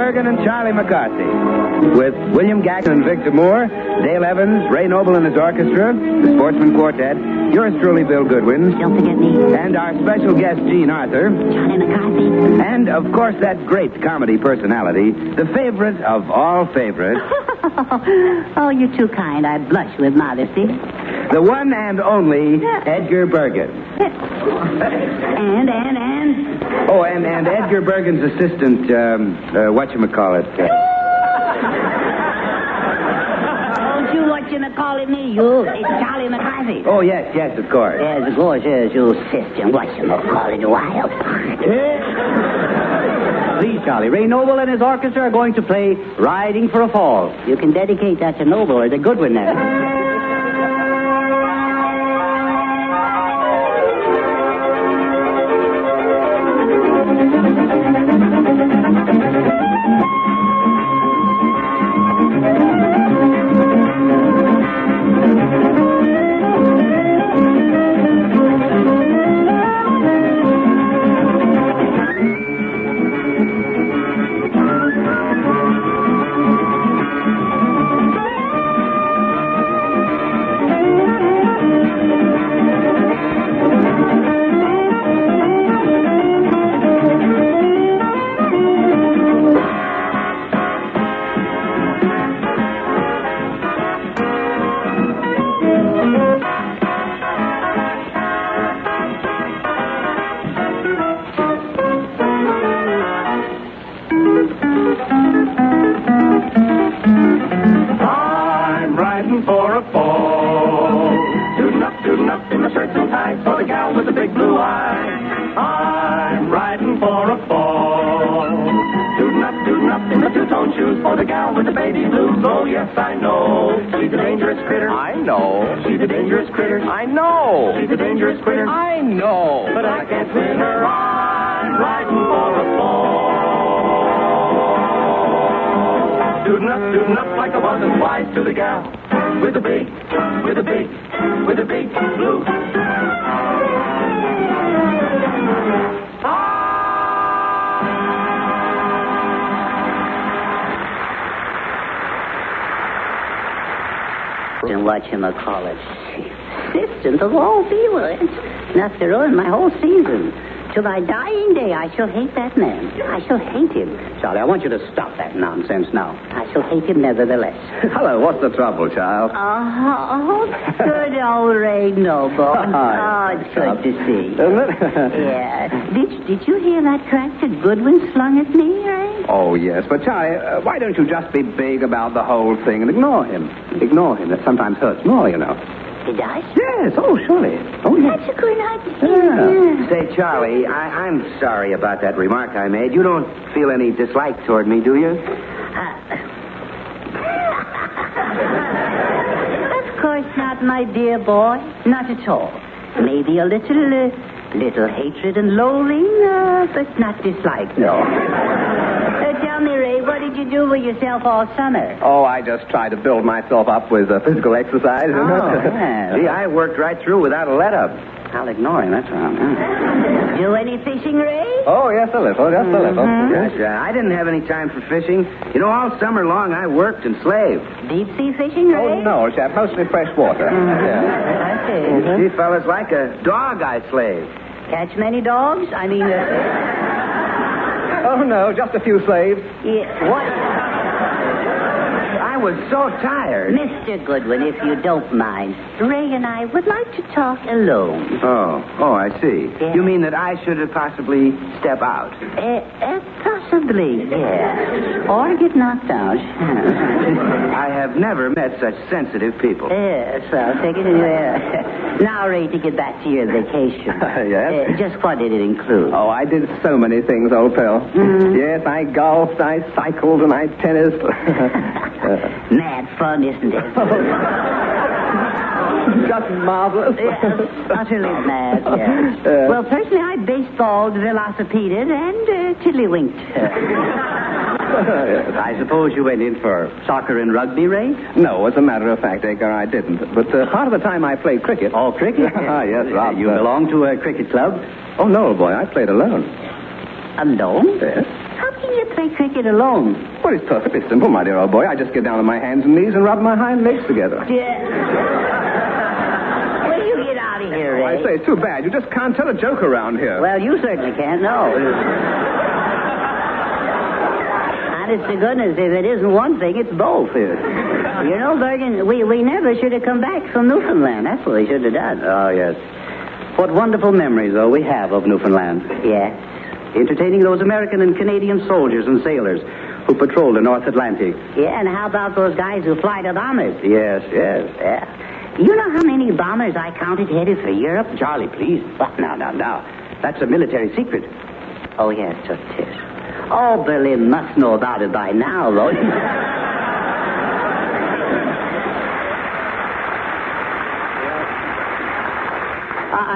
Bergen and Charlie McCarthy. With William Gaxon and Victor Moore, Dale Evans, Ray Noble and his orchestra, the Sportsman Quartet, yours truly, Bill Goodwin. Don't forget me. And our special guest, Gene Arthur. Charlie McCarthy. And, of course, that great comedy personality, the favorite of all favorites. Oh, you're too kind. I blush with modesty. The one and only Edgar Bergen. And. Oh, and Edgar Bergen's assistant, whatchamacallit. Don't you whatchamacallit me, you. It's Charlie McCarthy. Oh, yes, of course. Yes, of course, yes, you assistant whatchamacallit wild. Please, Charlie, Ray Noble and his orchestra are going to play Riding for a Fall. You can dedicate that to Noble or the Goodwin there. Tootin' up like I wasn't wise to the gal with the big blue. And whatchamacallit, assistant of all people. Enough to ruin my whole season. To my dying day, I shall hate that man. I shall hate him. Charlie, I want you to stop that nonsense now. I shall hate him nevertheless. Hello, what's the trouble, child? Oh, good old Ray Noble. Oh, it's good to see you. Isn't it? Yeah. Did you hear that crack that Goodwin slung at me, Ray? Oh, yes. But, Charlie, why don't you just be big about the whole thing and ignore him? Ignore him. That sometimes hurts more, you know. It does? Yes. Oh, surely. Oh, yes. That's a good idea. Yeah. Say, Charlie, I'm sorry about that remark I made. You don't feel any dislike toward me, do you? Of course not, my dear boy. Not at all. Maybe a little hatred and loathing, but not dislike, no. Tell me, Ray, what did you do with yourself all summer? Oh, I just tried to build myself up with physical exercise. Yeah. See, I worked right through without a let-up. I'll ignore him, that's wrong. Do any fishing, Ray? Oh, yes, a little, just a little. Mm-hmm. Yes, I didn't have any time for fishing. You know, all summer long I worked and slaved. Deep sea fishing, Ray? Oh, no, chap, mostly fresh water. Yeah. I see. See, fellas, like a dog I slaved. Catch many dogs? I mean, Oh, no, just a few slaves. yeah, what? I was so tired. Mr. Goodwin, if you don't mind, Ray and I would like to talk alone. Oh, I see. Yeah. You mean that I should possibly step out? Possibly, yes. Or get knocked out. I have never met such sensitive people. Yes, I'll take it. Now, Ray, to get back to your vacation. Yes? Just what did it include? Oh, I did so many things, old pal. Mm. Yes, I golfed, I cycled, and I tennised. Mad fun, isn't it? Just marvelous. Yes, utterly mad, yes. Well, personally, I baseballed, velocipeded, and tiddlywinked. I suppose you went in for soccer and rugby, Ray? No, as a matter of fact, Edgar, I didn't. But part of the time I played cricket. Oh, cricket? Yes, Rob. You belong to a cricket club? Oh, no, boy, I played alone. Alone? Yes. How can you play cricket alone? Well, it's perfectly simple, my dear old boy. I just get down on my hands and knees and rub my hind legs together. Yeah. Will you get out of here, Ray? I say, it's too bad. You just can't tell a joke around here. Well, you certainly can't, no. Honest to goodness, if it isn't one thing, it's both. You know, Bergen, we never should have come back from Newfoundland. That's what we should have done. Oh, yes. What wonderful memories, though, we have of Newfoundland. Yes. Entertaining those American and Canadian soldiers and sailors who patrol the North Atlantic. Yeah, and how about those guys who fly the bombers? Yes. Yeah. You know how many bombers I counted headed for Europe? Charlie, please. What? Now. That's a military secret. Oh, yes, it is. Oh, Berlin must know about it by now, though.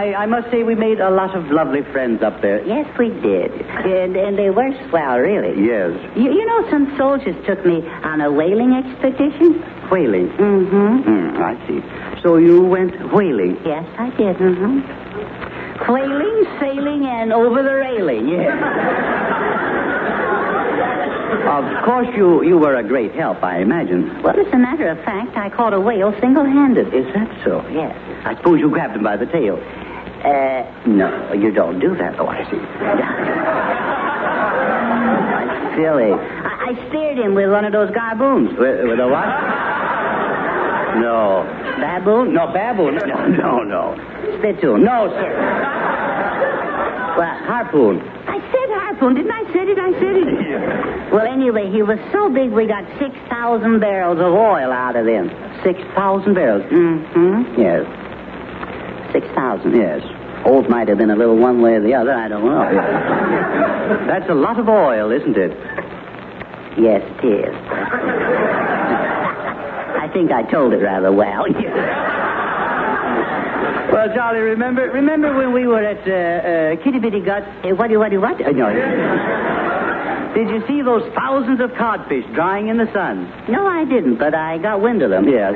I must say we made a lot of lovely friends up there. Yes, we did. And they were swell, really. Yes. You know, some soldiers took me on a whaling expedition. Whaling? Mm-hmm. I see. So you went whaling? Yes, I did. Mm-hmm. Whaling, sailing, and over the railing, yes. Of course, you were a great help, I imagine. Well, as a matter of fact, I caught a whale single-handed. Is that so? Yes. I suppose you grabbed him by the tail. No, you don't do that. Oh, I see. Silly. I steered him with one of those garboons. With a what? No. Baboon? No, baboon. No. Spittoon? No, sir. Well, harpoon. I said harpoon. Didn't I say it? I said it. Well, anyway, he was so big we got 6,000 barrels of oil out of him. 6,000 barrels? Mm-hmm. Yes. 6,000. Yes. Old might have been a little one way or the other. I don't know. That's a lot of oil, isn't it? Yes, it is. I think I told it rather well. Well, Charlie, remember when we were at Kitty Bitty Gut? What? No. Did you see those thousands of codfish drying in the sun? No, I didn't, but I got wind of them. Yes,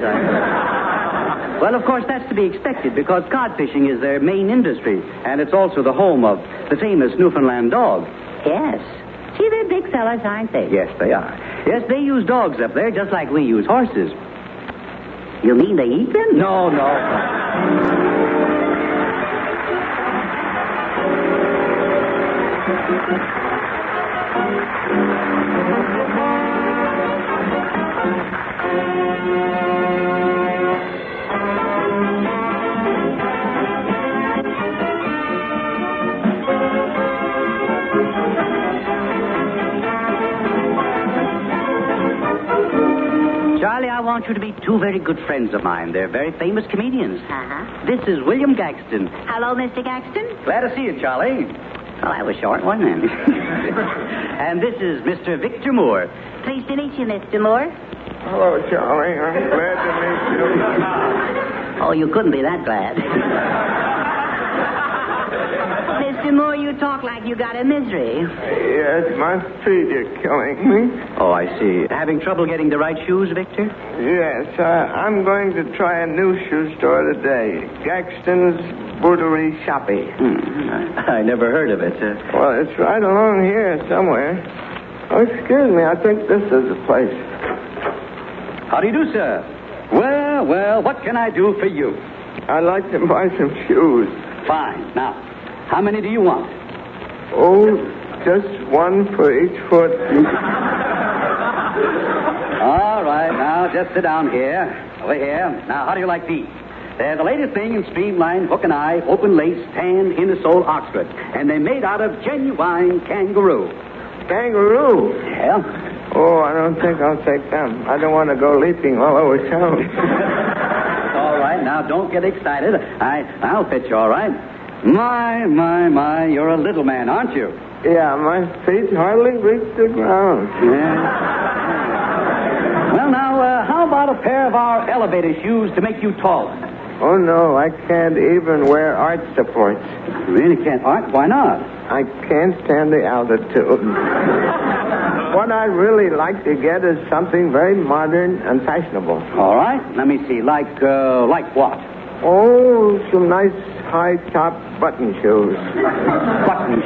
Well, of course, that's to be expected because cod fishing is their main industry, and it's also the home of the famous Newfoundland dog. Yes. See, they're big fellas, aren't they? Yes, they are. Yes, they use dogs up there just like we use horses. You mean they eat them? No. Charlie, I want you to meet two very good friends of mine. They're very famous comedians. Uh-huh. This is William Gaxton. Hello, Mr. Gaxton. Glad to see you, Charlie. Oh, that was short, wasn't it? And this is Mr. Victor Moore. Pleased to meet you, Mr. Moore. Hello, Charlie. I'm glad to meet you. Oh, you couldn't be that glad. Mr. Moore, you talk like you got a misery. Yes, my feet are killing me. Oh, I see. Having trouble getting the right shoes, Victor? Yes, I'm going to try a new shoe store today. Gaxton's Bouderie Shoppy. I never heard of it. Well, it's right along here somewhere. Oh, excuse me. I think this is the place. How do you do, sir? Well, what can I do for you? I'd like to buy some shoes. Fine. Now, how many do you want? Oh, just one for each foot. All right, now, just sit down here. Over here. Now, how do you like these? They're the latest thing in streamlined hook and eye, open lace, tan, inner-sole Oxford. And they're made out of genuine kangaroo. Kangaroo? Yeah. Oh, I don't think I'll take them. I don't want to go leaping all over town. All right, now, don't get excited. I'll fit you, all right? My, you're a little man, aren't you? Yeah, my feet hardly reach the ground. Yeah. Well, now, how about a pair of our elevator shoes to make you taller? Oh, no, I can't even wear arch supports. You really can't? Why not? I can't stand the altitude. What I'd really like to get is something very modern and fashionable. All right, let me see. Like what? Oh, some nice high-top button shoes. Button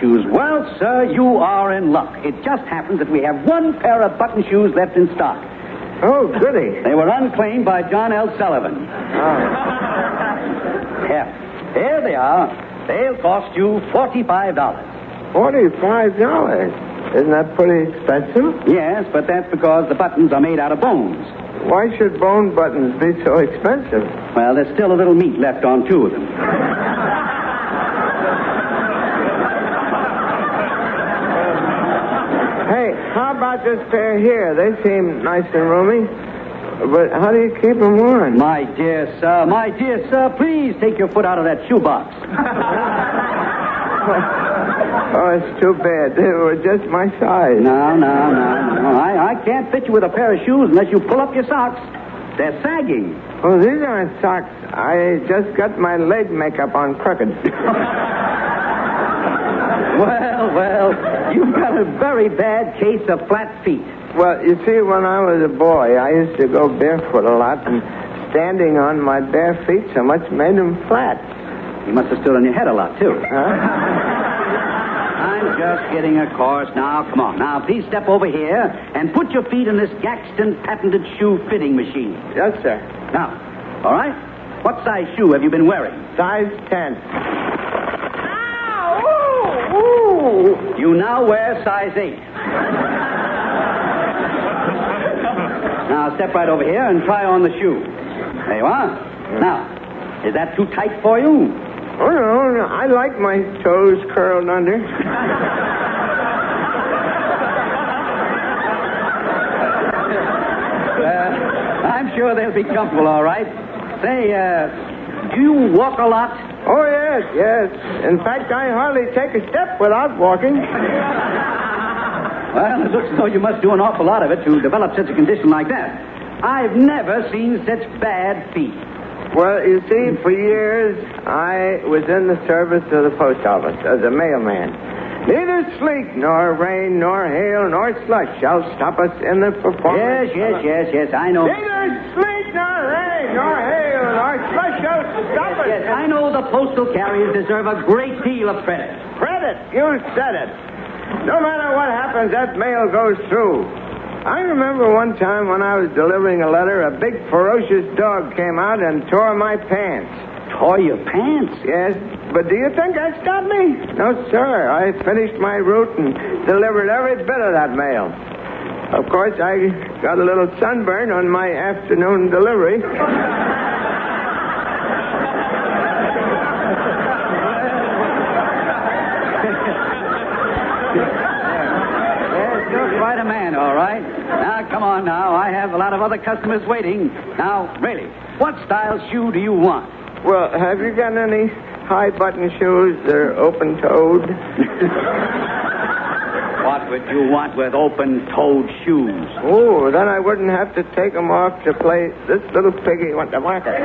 shoes. Well, sir, you are in luck. It just happens that we have one pair of button shoes left in stock. Oh, goody. They were unclaimed by John L. Sullivan. Yeah. Here they are. They'll cost you $45. $45? Isn't that pretty expensive? Yes, but that's because the buttons are made out of bones. Why should bone buttons be so expensive? Well, there's still a little meat left on two of them. Hey, how about this pair here? They seem nice and roomy. But how do you keep them on? My dear sir, please take your foot out of that shoebox. Oh, it's too bad. They were just my size. No. I can't fit you with a pair of shoes unless you pull up your socks. They're sagging. Oh, these aren't socks. I just got my leg makeup on crooked. Well, you've got a very bad case of flat feet. Well, you see, when I was a boy, I used to go barefoot a lot, and standing on my bare feet so much made them flat. You must have stood on your head a lot, too. Huh? I'm just kidding, of course. Now, come on. Now, please step over here and put your feet in this Gaxton patented shoe fitting machine. Yes, sir. Now, all right? What size shoe have you been wearing? Size 10. Ow! Ooh. You now wear size 8. Now, step right over here and try on the shoe. There you are. Now, is that too tight for you? Oh, no. I like my toes curled under. I'm sure they'll be comfortable, all right. Say, do you walk a lot? Oh, yes. In fact, I hardly take a step without walking. Well, it looks as though you must do an awful lot of it to develop such a condition like that. I've never seen such bad feet. Well, you see, for years, I was in the service of the post office as a mailman. Neither sleet, nor rain, nor hail, nor slush shall stop us in the performance. Yes, I know. Neither sleet, nor rain, nor hail, nor slush shall stop us. Yes, I know the postal carriers deserve a great deal of credit. Credit? You said it. No matter what happens, that mail goes through. I remember one time when I was delivering a letter, a big ferocious dog came out and tore my pants. Tore your pants? Yes, but do you think that stopped me? No, sir. I finished my route and delivered every bit of that mail. Of course, I got a little sunburn on my afternoon delivery. Quite a man, all right. Now, come on now. I have a lot of other customers waiting. Now, really, what style shoe do you want? Well, have you got any high-button shoes that are open-toed? What would you want with open-toed shoes? Oh, then I wouldn't have to take them off to play This Little Piggy Went to Market.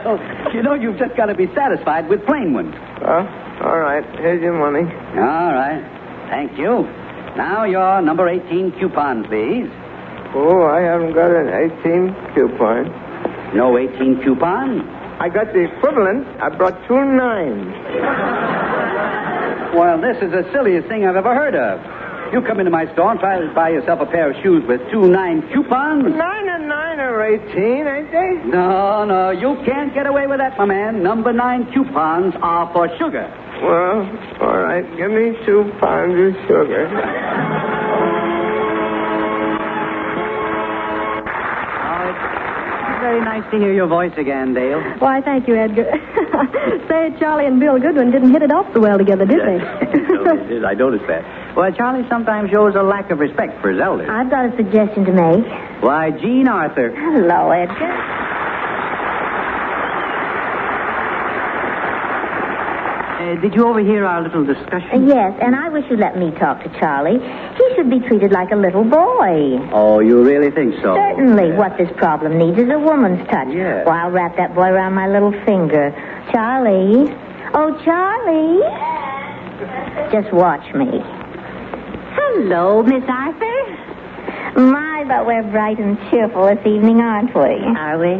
Well, you know, you've just got to be satisfied with plain ones. All right. Here's your money. All right. Thank you. Now, your number 18 coupon, please. Oh, I haven't got an 18 coupon. No 18 coupon? I got the equivalent. I brought 2 9s. Well, this is the silliest thing I've ever heard of. You come into my store and try to buy yourself a pair of shoes with 2 9 coupons. 9 and 9 are 18, ain't they? No, you can't get away with that, my man. Number 9 coupons are for sugar. Well, all right. Give me 2 pounds of sugar. Very nice to hear your voice again, Dale. Why, thank you, Edgar. Say, Charlie and Bill Goodwin didn't hit it off so well together, did they? Yes, I noticed that. Well, Charlie sometimes shows a lack of respect for his elders. I've got a suggestion to make. Why, Jean Arthur. Hello, Edgar. Did you overhear our little discussion? Yes, and I wish you'd let me talk to Charlie. He should be treated like a little boy. Oh, you really think so? Certainly. Yeah. What this problem needs is a woman's touch. Yeah. Well, I'll wrap that boy around my little finger. Charlie. Oh, Charlie. Just watch me. Hello, Miss Arthur. My, but we're bright and cheerful this evening, aren't we? Are we?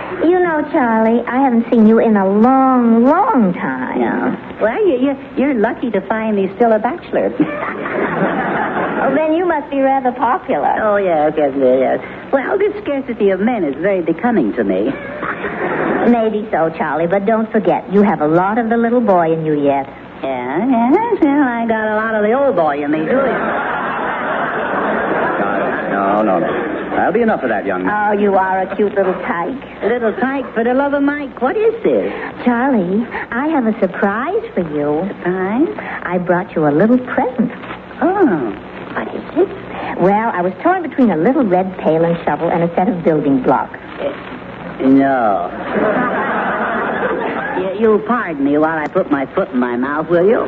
You know, Charlie, I haven't seen you in a long, long time. No. Well, you're lucky to find me still a bachelor. Oh, then you must be rather popular. Oh, yes. Well, this scarcity of men is very becoming to me. Maybe so, Charlie, but don't forget, you have a lot of the little boy in you yet. Yeah, well, I got a lot of the old boy in me, too. No. That'll be enough of that, young man. Oh, you are a cute little tyke. Little tyke, for the love of Mike, what is this? Charlie, I have a surprise for you. Surprise? I brought you a little present. Oh, what is it? Well, I was torn between a little red pail and shovel and a set of building blocks. No. You'll pardon me while I put my foot in my mouth, will you?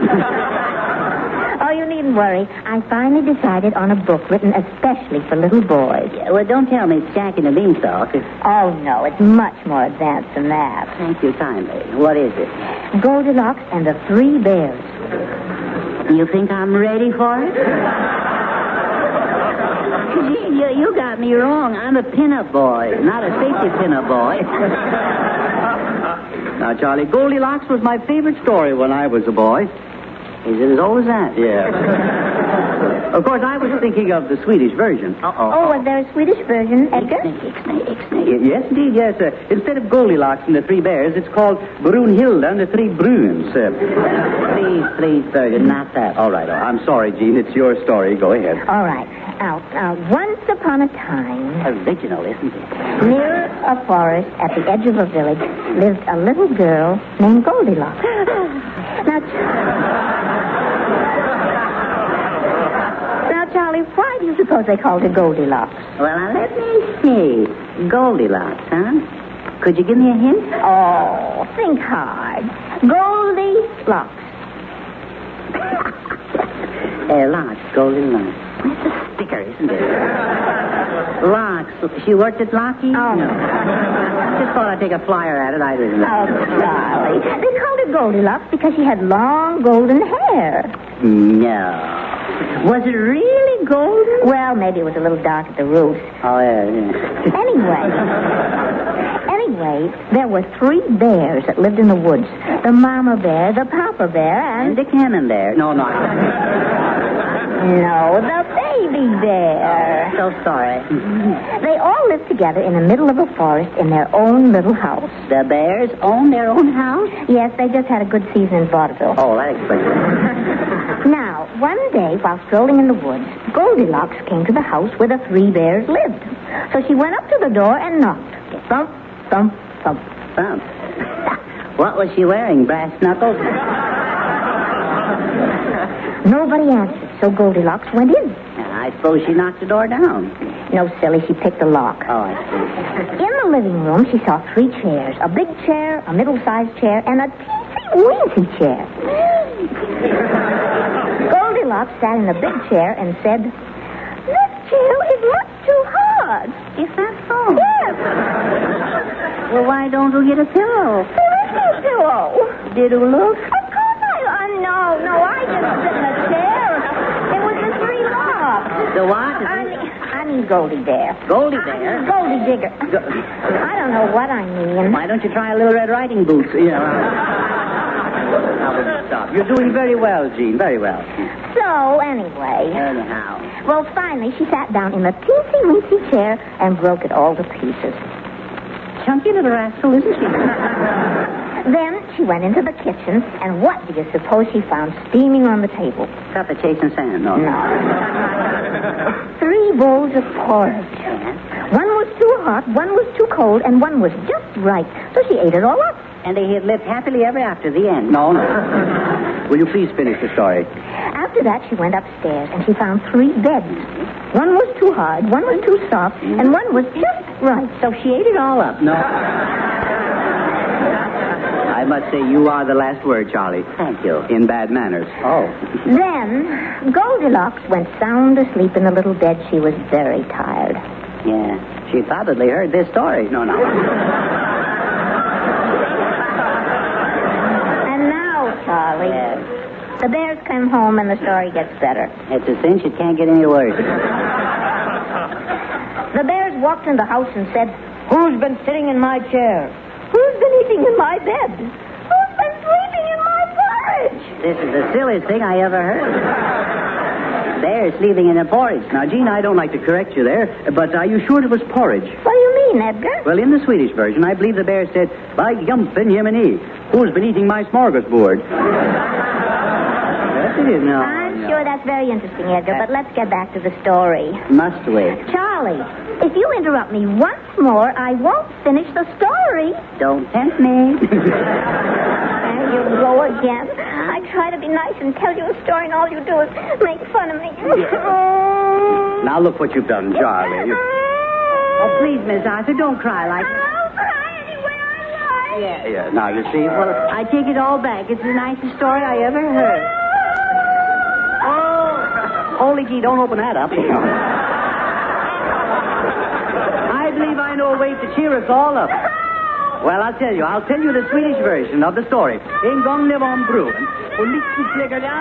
Oh, you needn't worry. I finally decided on a book written especially for little boys. Yeah, well, don't tell me it's Jack and the Beanstalk. Oh, no, it's much more advanced than that. Thank you kindly. What is it? Goldilocks and the Three Bears. You think I'm ready for it? Gee, you got me wrong. I'm a pinup boy, not a safety pinup boy. Now, Charlie, Goldilocks was my favorite story when I was a boy. Is it as old as that? Yeah. Of course, I was thinking of the Swedish version. Oh, was there a Swedish version, Edgar? Yes, indeed, yes. Instead of Goldilocks and the Three Bears, it's called Brunhilde and the Three Bruins. Please, Bergen, not that. All right. I'm sorry, Gene. It's your story. Go ahead. All right. Now, once upon a time... Original, isn't it? Near a forest at the edge of a village lived a little girl named Goldilocks. Now, Charlie, why do you suppose they called her Goldilocks? Well, now, let me see. Goldilocks, huh? Could you give me a hint? Oh, think hard. Goldilocks. Locks, Goldilocks. That's a sticker, isn't it? Locks. She worked at Lockheed? Oh, no. Just thought I'd take a flyer at it. I didn't know. Oh, Charlie. They called her Goldilocks because she had long golden hair. No. Was it really golden? Well, maybe it was a little dark at the roots. Oh, yeah. Anyway, there were 3 bears that lived in the woods. The mama bear, the papa bear, And the cannon bear. No. No, the baby bear. So sorry. They all lived together in the middle of a forest in their own little house. The bears own their own house? Yes, they just had a good season in vaudeville. Oh, that explains it. Now, one day, while strolling in the woods, Goldilocks came to the house where the 3 bears lived. So she went up to the door and knocked. Thump, thump, thump. Thump. What was she wearing, brass knuckles? Nobody answered, so Goldilocks went in. I suppose she knocked the door down. No, silly, she picked the lock. Oh, I see. In the living room, she saw 3 chairs. A big chair, a middle-sized chair, and a teensy-weensy chair. Goldilocks sat in the big chair and said, "This chair is much too hard." Is that so? Yes. Well, why don't we get a pillow? There is no pillow. Did you look? Of course no, I just sit in a chair. It was the 3 locks. The what? I mean Goldie Bear. Goldie Bear? Goldie Digger. I don't know what I mean. Why don't you try a Little Red Riding Boots? Yeah. Now, will you stop? You're doing very well, Gene. Very well. So, anyway. Anyhow. Well, finally, she sat down in the teensy-weensy chair and broke it all to pieces. Chunky little rascal, isn't she? Then she went into the kitchen, and what do you suppose she found steaming on the table? Cup of chasing sand, no. 3 bowls of porridge. One was too hot, one was too cold, and one was just right. So she ate it all up. And they had lived happily ever after, the end. No. Will you please finish the story? After that, she went upstairs, and she found 3 beds. One was too hard, one was too soft, and one was just right. So she ate it all up. No. I must say you are the last word, Charlie. Thank you. In bad manners. Oh. Then Goldilocks went sound asleep in the little bed. She was very tired. Yeah. She probably heard this story. No. And now, Charlie, the bears come home and the story gets better. It's a cinch. It can't get any worse. The bears walked in the house and said, Who's been sitting in my chair? Who's been eating in my bed? Who's been sleeping in my porridge? This is the silliest thing I ever heard. Bear sleeping in a porridge. Now, Gene, I don't like to correct you there, but are you sure it was porridge? What do you mean, Edgar? Well, in the Swedish version, I believe the bear said, by Jumpin' Yemeni, who's been eating my smorgasbord? Yes, it is now. I'm sure that's very interesting, Edgar, but let's get back to the story. Must we? Charlie, if you interrupt me once more, I won't finish the story. Don't tempt me. There you go again. I try to be nice and tell you a story, and all you do is make fun of me. Now look what you've done, Charlie. Oh, please, Miss Arthur, don't cry like that. I'll cry anywhere I like. Yeah, now you see, well, I take it all back. It's the nicest story I ever heard. Oh, holy gee, don't open that up. I believe I know a way to cheer us all up. Well, I'll tell you the Swedish version of the story. En gång det var en bro. Och lite släckare, ja.